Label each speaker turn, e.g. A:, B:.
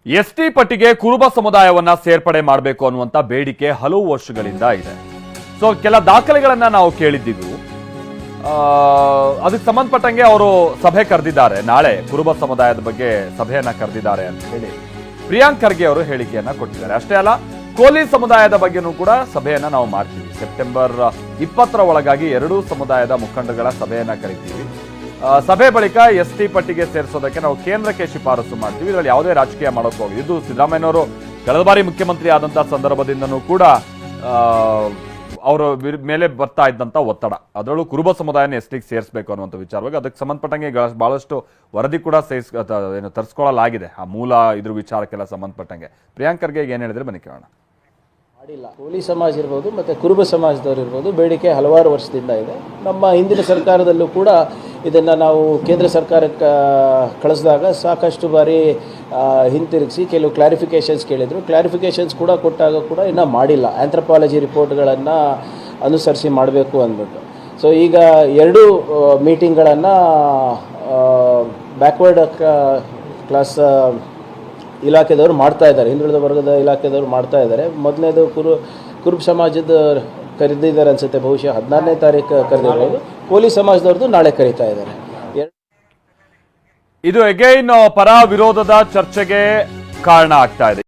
A: ST ಪಟ್ಟಿಗೆ ಕುರುಬ ಸಮುದಾಯವನ್ನ ಸೇರ್ಪಡೆ ಮಾಡಬೇಕು ಅನ್ನುವಂತ ಬೇಡಿಕೆ ಹಲವು ವರ್ಷಗಳಿಂದ ಇದೆ. ಸೊ ಕೆಲ ದಾಖಲೆಗಳನ್ನ ನಾವು ಕೇಳಿದ್ದಿದ್ದು, ಅದಕ್ಕೆ ಸಂಬಂಧಪಟ್ಟಂಗೆ ಅವರು ಸಭೆ ಕರೆದಿದ್ದಾರೆ. ನಾಳೆ ಕುರುಬ ಸಮುದಾಯದ ಬಗ್ಗೆ ಸಭೆಯನ್ನ ಕರೆದಿದ್ದಾರೆ ಅಂತ ಹೇಳಿ ಪ್ರಿಯಾಂಕ್ ಖರ್ಗೆ ಅವರು ಹೇಳಿಕೆಯನ್ನ ಕೊಟ್ಟಿದ್ದಾರೆ. ಅಷ್ಟೇ ಅಲ್ಲ, ಕೋಲಿ ಸಮುದಾಯದ ಬಗ್ಗೆನೂ ಕೂಡ ಸಭೆಯನ್ನ ನಾವು ಮಾಡ್ತೀವಿ. ಸೆಪ್ಟೆಂಬರ್ 20ರ ಒಳಗಾಗಿ ಎರಡೂ ಸಮುದಾಯದ ಮುಖಂಡಗಳ ಸಭೆಯನ್ನ ಕರಿತೀವಿ. ಸಭೆ ಬಳಿಕ ಎಸ್ಟಿ ಪಟ್ಟಿಗೆ ಸೇರಿಸೋದಕ್ಕೆ ನಾವು ಕೇಂದ್ರಕ್ಕೆ ಶಿಫಾರಸು ಮಾಡ್ತೀವಿ. ಇದರಲ್ಲಿ ಯಾವುದೇ ರಾಜಕೀಯ ಮಾಡೋಕೆ ಹೋಗಿ ಇದು ಸಿದ್ದರಾಮಯ್ಯನವರು ಕಳೆದ ಬಾರಿ ಮುಖ್ಯಮಂತ್ರಿ ಆದಂತಹ ಸಂದರ್ಭದಿಂದನೂ ಕೂಡ ಅವರ ಮೇಲೆ ಬರ್ತಾ ಇದ್ದಂತ ಒತ್ತಡ, ಅದರಲ್ಲೂ ಕುರುಬ ಸಮುದಾಯನ ಎಸ್ಟಿಗೆ ಸೇರಿಸಬೇಕು ಅನ್ನುವಂಥ ವಿಚಾರವಾಗಿ ಅದಕ್ಕೆ ಸಂಬಂಧಪಟ್ಟಂಗೆ ಬಹಳಷ್ಟು ವರದಿ ಕೂಡ ತರಿಸ್ಕೊಳ್ಳಲಾಗಿದೆ. ಆ ಮೂಲ ಇದ್ರ ವಿಚಾರಕ್ಕೆಲ್ಲ ಸಂಬಂಧಪಟ್ಟಂಗೆ ಪ್ರಿಯಾಂಕ್ ಖರ್ಗೆ ಏನು ಹೇಳಿದ್ರೆ ಬನ್ನಿ ಕೇಳೋಣ.
B: ಮಾಡಿಲ್ಲ. ಕೋಲಿ ಸಮಾಜ ಇರ್ಬೋದು ಮತ್ತು ಕುರುಬ ಸಮಾಜದವರು ಇರ್ಬೋದು, ಬೇಡಿಕೆ ಹಲವಾರು ವರ್ಷದಿಂದ ಇದೆ. ನಮ್ಮ ಹಿಂದಿನ ಸರ್ಕಾರದಲ್ಲೂ ಕೂಡ ಇದನ್ನು ನಾವು ಕೇಂದ್ರ ಸರ್ಕಾರಕ್ಕೆ ಕಳಿಸಿದಾಗ ಸಾಕಷ್ಟು ಬಾರಿ ಹಿಂತಿರುಗಿಸಿ ಕೆಲವು ಕ್ಲಾರಿಫಿಕೇಷನ್ಸ್ ಕೇಳಿದರು. ಕ್ಲಾರಿಫಿಕೇಷನ್ಸ್ ಕೂಡ ಕೊಟ್ಟಾಗ ಕೂಡ ಇನ್ನೂ ಮಾಡಿಲ್ಲ. ಆಂಥ್ರಪಾಲಜಿ ರಿಪೋರ್ಟ್ಗಳನ್ನು ಅನುಸರಿಸಿ ಮಾಡಬೇಕು ಅಂದ್ಬಿಟ್ಟು. ಸೊ ಈಗ ಎರಡೂ ಮೀಟಿಂಗ್ಗಳನ್ನು ಬ್ಯಾಕ್ವರ್ಡ್ ಕ್ಲಾಸ್ ಇಲಾಖೆದವರು ಮಾಡ್ತಾ ಇದ್ದಾರೆ, ಹಿಂದುಳಿದ ವರ್ಗದ ಇಲಾಖೆದವರು ಮಾಡ್ತಾ ಇದ್ದಾರೆ. ಮೊದಲನೇದು ಕುರುಬ ಸಮಾಜದ ಕರೆದಿದ್ದಾರೆ ಅನ್ಸುತ್ತೆ, ಬಹುಶಃ 14ನೇ ತಾರೀಕು ಕರೆದಿರ್ಬೋದು. ಕೋಲಿ ಸಮಾಜದವ್ರದ್ದು ನಾಳೆ ಕರೀತಾ ಇದ್ದಾರೆ.
A: ಇದು ಅಗೈನ್ ಪರ ವಿರೋಧದ ಚರ್ಚೆಗೆ ಕಾರಣ ಆಗ್ತಾ ಇದೆ.